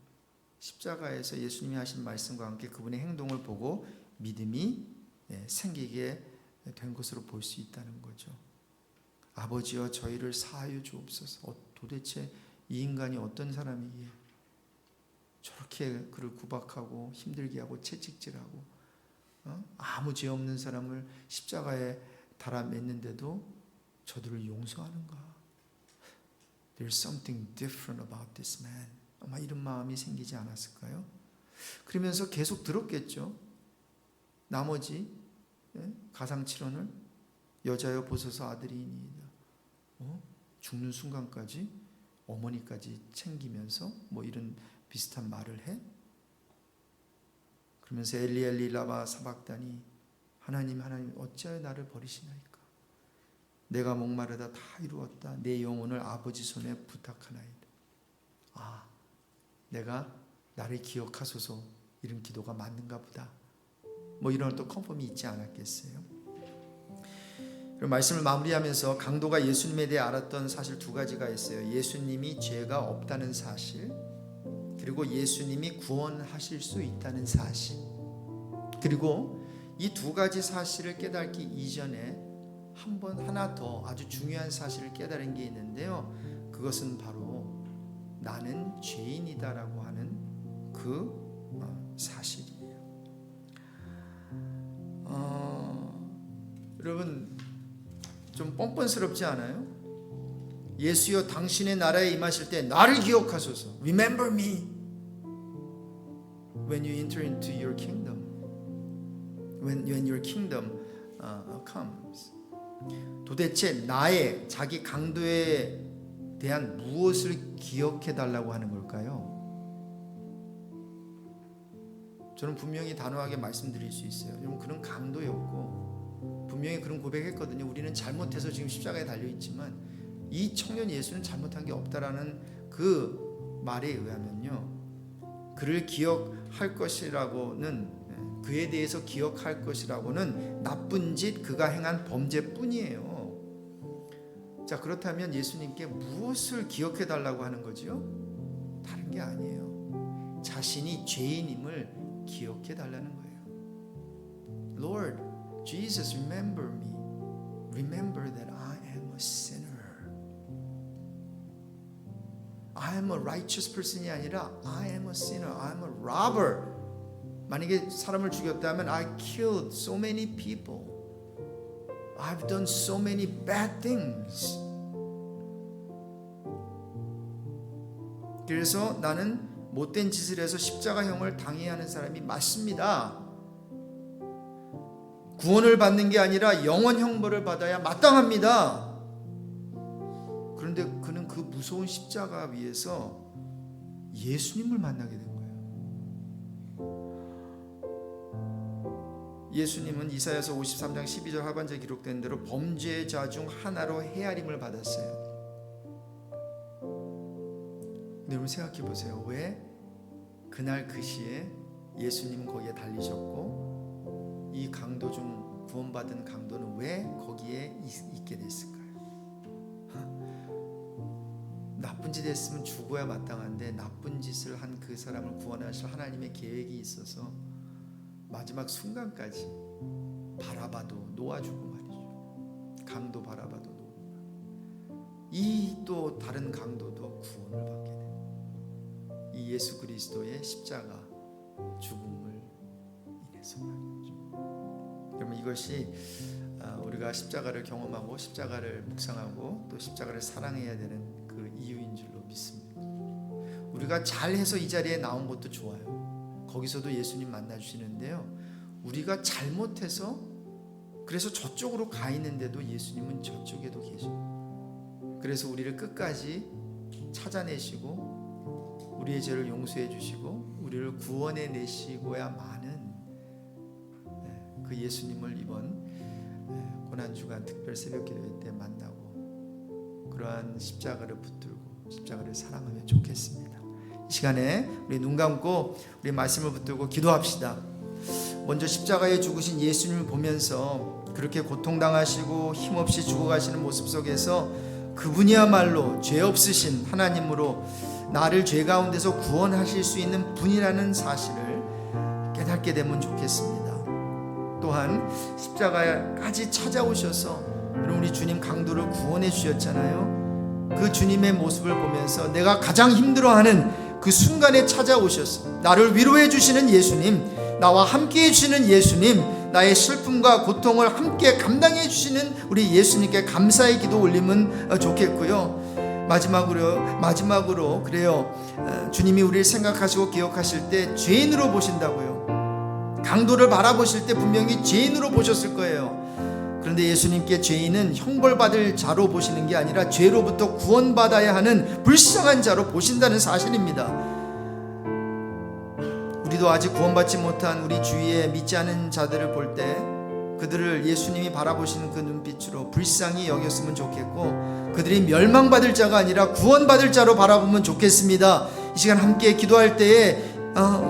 십자가에서 예수님이 하신 말씀과 함께 그분의 행동을 보고 믿음이 생기게 된 것으로 볼 수 있다는 거죠. 아버지여 저희를 사하여 주옵소서. 도대체 이 인간이 어떤 사람이기에 저렇게 그를 구박하고 힘들게 하고 채찍질하고 아무 죄 없는 사람을 십자가에 달아 맸는데도 저들을 용서하는가? There's something different about this man. 아마 이런 마음이 생기지 않았을까요? 그러면서 계속 들었겠죠. 나머지 가상칠언을 여자여 보소서 아들이니이다. 죽는 순간까지 어머니까지 챙기면서 이런 비슷한 말을 해? 그러면서 엘리 엘리 라마 사박다니 하나님 어찌하여 나를 버리시나이까? 내가 목마르다 다 이루었다. 내 영혼을 아버지 손에 부탁하나이다. 내가 나를 기억하소서 이런 기도가 맞는가 보다. 이런 또 컨펌이 있지 않았겠어요? 그리고 말씀을 마무리하면서 강도가 예수님에 대해 알았던 사실 두 가지가 있어요. 예수님이 죄가 없다는 사실, 그리고 예수님이 구원하실 수 있다는 사실. 그리고 이 두 가지 사실을 깨닫기 이전에 하나 더 아주 중요한 사실을 깨달은 게 있는데요. 그것은 바로 나는 죄인이다라고 하는 그 사실이에요. 여러분 좀 뻔뻔스럽지 않아요? 예수여 당신의 나라에 임하실 때 나를 기억하소서. Remember me when you enter into your kingdom. When your kingdom comes. 도대체 자기 강도에 대한 무엇을 기억해 달라고 하는 걸까요? 저는 분명히 단호하게 말씀드릴 수 있어요. 여러분 그런 강도였고 분명히 그런 고백했거든요. 우리는 잘못해서 지금 십자가에 달려있지만 이 청년 예수는 잘못한 게 없다라는 그 말에 의하면요, 그를 기억할 것이라고는, 그에 대해서 기억할 것이라고는 나쁜 짓, 그가 행한 범죄뿐이에요. 자, 그렇다면 예수님께 무엇을 기억해 달라고 하는 거지요? 다른 게 아니에요. 자신이 죄인임을 기억해 달라는 거예요. Lord Jesus, remember me. Remember that I am a sinner. I am a righteous person이 아니라 I am a sinner. I am a robber. 만약에 사람을 죽였다면 I killed so many people. I've done so many bad things. 그래서 나는 못된 짓을 해서 십자가형을 당해야 하는 사람이 맞습니다. 구원을 받는 게 아니라 영원 형벌을 받아야 마땅합니다. 그런데 그는 그 무서운 십자가 위에서 예수님을 만나게 된 거예요. 예수님은 이사야서 53장 12절 하반절에 기록된 대로 범죄자 중 하나로 헤아림을 받았어요. 근데 여러분 생각해 보세요. 왜 그날 그 시에 예수님은 거기에 달리셨고 이 강도 중 구원받은 강도는 왜 거기에 있게 됐을까요? 나쁜 짓 했으면 죽어야 마땅한데 나쁜 짓을 한 그 사람을 구원하실 하나님의 계획이 있어서 마지막 순간까지 바라바도 놓아주고 말이죠. 강도 바라바도 놓고 이 또 다른 강도도 구원을 받게 됩니다. 이 예수 그리스도의 십자가 죽음을 인해서 말이죠. 여러분 이것이 우리가 십자가를 경험하고 십자가를 묵상하고 또 십자가를 사랑해야 되는 그 이유인 줄로 믿습니다. 우리가 잘해서 이 자리에 나온 것도 좋아요. 거기서도 예수님 만나주시는데요, 우리가 잘못해서 그래서 저쪽으로 가 있는데도 예수님은 저쪽에도 계십니다. 그래서 우리를 끝까지 찾아내시고 우리의 죄를 용서해 주시고 우리를 구원해 내시고야만은 그 예수님을 이번 고난주간 특별 새벽기도회 때 만나고 그러한 십자가를 붙들고 십자가를 사랑하면 좋겠습니다. 이 시간에 우리 눈 감고 우리 말씀을 붙들고 기도합시다. 먼저 십자가에 죽으신 예수님을 보면서 그렇게 고통당하시고 힘없이 죽어가시는 모습 속에서 그분이야말로 죄 없으신 하나님으로 나를 죄 가운데서 구원하실 수 있는 분이라는 사실을 깨닫게 되면 좋겠습니다. 또한 십자가까지 찾아오셔서 우리 주님 강도를 구원해 주셨잖아요. 그 주님의 모습을 보면서 내가 가장 힘들어하는 그 순간에 찾아오셔서 나를 위로해 주시는 예수님, 나와 함께 해주시는 예수님, 나의 슬픔과 고통을 함께 감당해 주시는 우리 예수님께 감사의 기도 올리면 좋겠고요. 마지막으로 그래요, 주님이 우리를 생각하시고 기억하실 때 죄인으로 보신다고요. 강도를 바라보실 때 분명히 죄인으로 보셨을 거예요. 그런데 예수님께 죄인은 형벌받을 자로 보시는 게 아니라 죄로부터 구원받아야 하는 불쌍한 자로 보신다는 사실입니다. 우리도 아직 구원받지 못한 우리 주위에 믿지 않은 자들을 볼 때 그들을 예수님이 바라보시는 그 눈빛으로 불쌍히 여겼으면 좋겠고, 그들이 멸망받을 자가 아니라 구원받을 자로 바라보면 좋겠습니다. 이 시간 함께 기도할 때에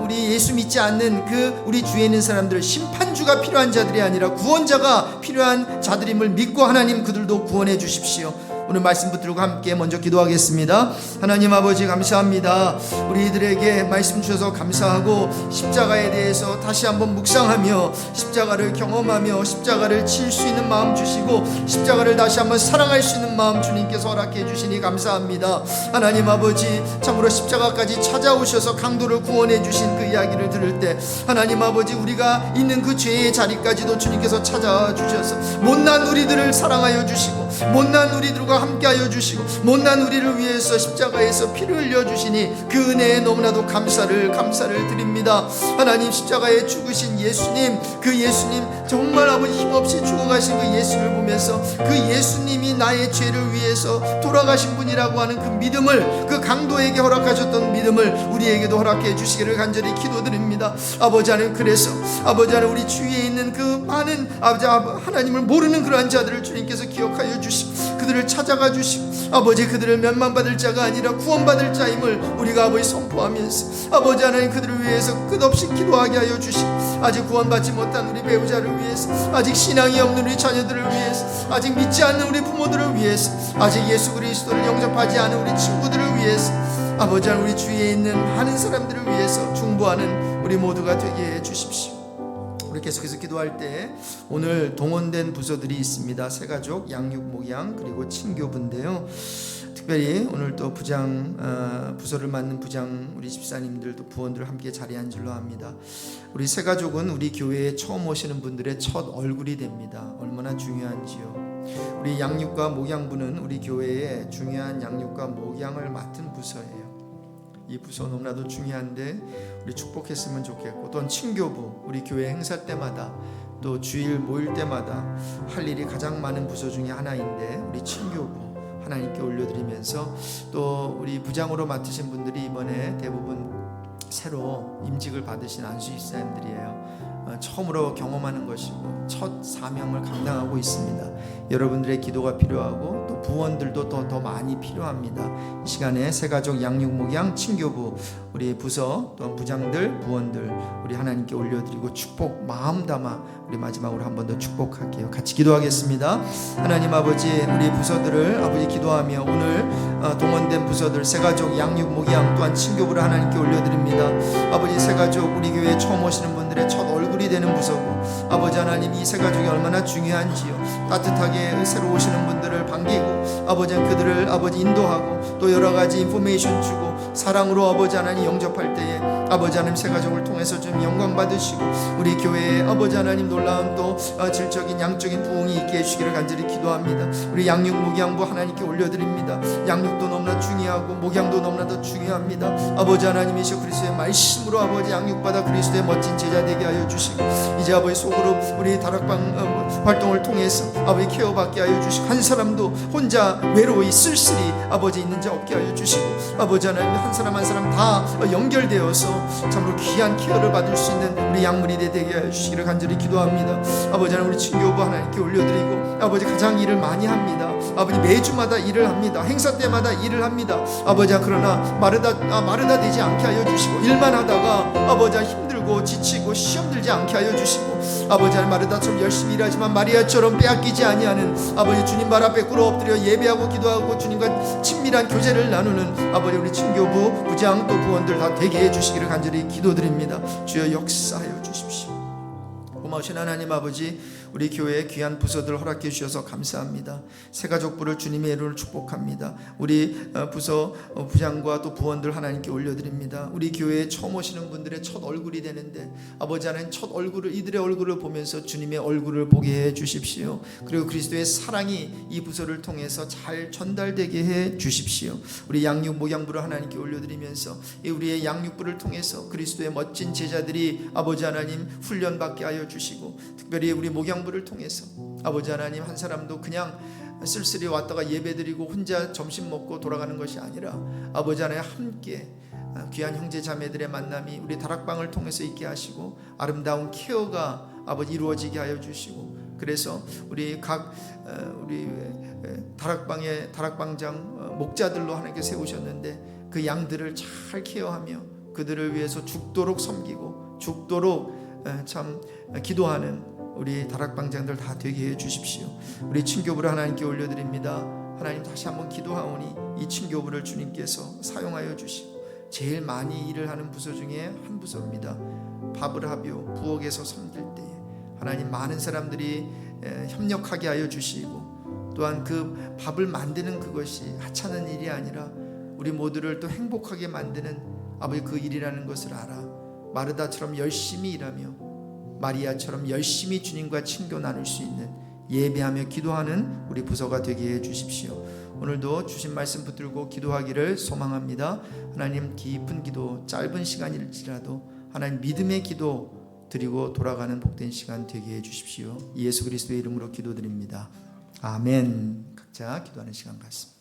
우리 예수 믿지 않는 그 우리 주위에 있는 사람들, 심판주가 필요한 자들이 아니라 구원자가 필요한 자들임을 믿고 하나님 그들도 구원해 주십시오. 오늘 말씀 붙들고 함께 먼저 기도하겠습니다. 하나님 아버지 감사합니다. 우리들에게 말씀 주셔서 감사하고 십자가에 대해서 다시 한번 묵상하며 십자가를 경험하며 십자가를 칠 수 있는 마음 주시고 십자가를 다시 한번 사랑할 수 있는 마음 주님께서 허락해 주시니 감사합니다. 하나님 아버지, 참으로 십자가까지 찾아오셔서 강도를 구원해 주신 그 이야기를 들을 때 하나님 아버지, 우리가 있는 그 죄의 자리까지도 주님께서 찾아와 주셔서 못난 우리들을 사랑하여 주시고 못난 우리들과 함께하여 주시고 못난 우리를 위해서 십자가에서 피를 흘려 주시니 그 은혜에 너무나도 감사를 드립니다. 하나님, 십자가에 죽으신 예수님, 그 예수님 정말 아버지 힘없이 죽어가신 그 예수를 보면서 그 예수님이 나의 죄를 위해서 돌아가신 분이라고 하는 그 믿음을, 그 강도에게 허락하셨던 믿음을 우리에게도 허락해 주시기를 간절히 기도드립니다. 아버지 하나님, 그래서 아버지 하나님, 우리 주위에 있는 그 많은 아버지 하나님을 모르는 그러한 자들을 주님께서 기억하여 주시고 그들을 찾아가 주시고 아버지, 그들을 멸망받을 자가 아니라 구원받을 자임을 우리가 아버지 선포하면서 아버지 하나님, 그들을 위해서 끝없이 기도하게 하여 주시고 아직 구원받지 못한 우리 배우자를 위해서, 아직 신앙이 없는 우리 자녀들을 위해서, 아직 믿지 않는 우리 부모들을 위해서, 아직 예수 그리스도를 영접하지 않은 우리 친구들을 위해서, 아버지 하나님, 우리 주위에 있는 많은 사람들을 위해서 중보하는 우리 모두가 되게 해 주십시오. 우리 계속해서 기도할 때 오늘 동원된 부서들이 있습니다. 새가족, 양육, 목양, 그리고 친교부인데요. 특별히 오늘 또 부서를 맡는 부장 우리 집사님들도 부원들 함께 자리에 앉으려 합니다. 우리 새가족은 우리 교회에 처음 오시는 분들의 첫 얼굴이 됩니다. 얼마나 중요한지요. 우리 양육과 목양부는 우리 교회의 중요한 양육과 목양을 맡은 부서예요. 이 부서 너무나도 중요한데 우리 축복했으면 좋겠고, 또한 친교부, 우리 교회 행사 때마다 또 주일 모일 때마다 할 일이 가장 많은 부서 중에 하나인데 우리 친교부 하나님께 올려드리면서 또 우리 부장으로 맡으신 분들이 이번에 대부분 새로 임직을 받으신 안수 집사님들이에요. 처음으로 경험하는 것이고 첫 사명을 감당하고 있습니다. 여러분들의 기도가 필요하고 또 부원들도 더 많이 필요합니다. 이 시간에 새가족 양육 목양 친교부 우리 부서 또 부장들 부원들 우리 하나님께 올려드리고 축복 마음 담아 우리 마지막으로 한 번 더 축복할게요. 같이 기도하겠습니다. 하나님 아버지 우리 부서들을 아버지 기도하며 오늘 동원된 부서들 새가족 양육 목양 또한 친교부를 하나님께 올려드립니다. 아버지 새가족 우리 교회에 처음 오시는 분들의 첫 얼굴이 되는 부서고 아버지 하나님 이 새가족이 얼마나 중요한지요. 따뜻하게 새로 오시는 분들을 반기고 아버지 그들을 아버지 인도하고 또 여러 가지 인포메이션 주고 사랑으로 아버지 하나님 영접할 때에 아버지 하나님 새가족을 통해서 좀 영광 받으시고 우리 교회에 아버지 하나님 놀라운 또 질적인 양적인 부흥이 있게 해주시기를 간절히 기도합니다. 우리 양육 목양부 하나님께 올려드립니다. 양육도 너무나 중요하고 목양도 너무나도 중요합니다. 아버지 하나님이시여 그리스도의 말씀으로 아버지 양육받아 그리스도의 멋진 제자 되게 하여 주시고 이제 아버지 속으로 우리 다락방 활동을 통해서 아버지 케어받게 하여 주시고 한 사람도 혼자 외로이 쓸쓸히 아버지 있는 자 없게 하여 주시고 아버지 하나님 한 사람 한 사람 다 연결되어서 참으로 귀한 케어를 받을 수 있는 우리 양물이 되게 하여 주시기를 간절히 기도합니다. 아버지 하나님 우리 친교부 하나님께 올려드리고 아버지 가장 일을 많이 합니다. 아버지 매주마다 일을 합니다. 행사 때마다 일을 합니다. 아버지 그러나 마르다 되지 않게 하여 주시고 일만 하다가 아버지 힘들고 지치고 시험 들지 않게 하여 주시고 아버지 마르다처럼 열심히 일하지만 마리아처럼 빼앗기지 아니하는 아버지 주님 발 앞에 꿇어 엎드려 예배하고 기도하고 주님과 친밀한 교제를 나누는 아버지 우리 친교부 부장 또 부원들 다 되게 해주시기를 간절히 기도드립니다. 주여 역사하여 주십시오. 고마우신 하나님 아버지 우리 교회의 귀한 부서들 허락해 주셔서 감사합니다. 새가족부를 주님의 이름으로 축복합니다. 우리 부서 부장과 또 부원들 하나님께 올려드립니다. 우리 교회에 처음 오시는 분들의 첫 얼굴이 되는데 아버지 하나님 첫 얼굴을 이들의 얼굴을 보면서 주님의 얼굴을 보게 해 주십시오. 그리고 그리스도의 사랑이 이 부서를 통해서 잘 전달되게 해 주십시오. 우리 양육 목양부를 하나님께 올려드리면서 우리의 양육부를 통해서 그리스도의 멋진 제자들이 아버지 하나님 훈련받게 하여 주시고 특별히 우리 목양 부를 통해서 아버지 하나님 한 사람도 그냥 쓸쓸히 왔다가 예배드리고 혼자 점심 먹고 돌아가는 것이 아니라 아버지 하나님 함께 귀한 형제 자매들의 만남이 우리 다락방을 통해서 있게 하시고 아름다운 케어가 아버지 이루어지게 하여 주시고 그래서 우리 각 우리 다락방의 다락방장 목자들로 하나님께 세우셨는데 그 양들을 잘 케어하며 그들을 위해서 죽도록 섬기고 죽도록 참 기도하는 우리 다락방장들 다 되게 해 주십시오. 우리 친교부를 하나님께 올려드립니다. 하나님 다시 한번 기도하오니 이 친교부를 주님께서 사용하여 주시고 제일 많이 일을 하는 부서 중에 한 부서입니다. 밥을 하며 부엌에서 섬길 때에 하나님 많은 사람들이 협력하게 하여 주시고 또한 그 밥을 만드는 그것이 하찮은 일이 아니라 우리 모두를 또 행복하게 만드는 아버지 그 일이라는 것을 알아 마르다처럼 열심히 일하며 마리아처럼 열심히 주님과 친교 나눌 수 있는 예배하며 기도하는 우리 부서가 되게 해 주십시오. 오늘도 주신 말씀 붙들고 기도하기를 소망합니다. 하나님 깊은 기도 짧은 시간일지라도 하나님 믿음의 기도 드리고 돌아가는 복된 시간 되게 해 주십시오. 예수 그리스도의 이름으로 기도드립니다. 아멘. 각자 기도하는 시간 같습니다.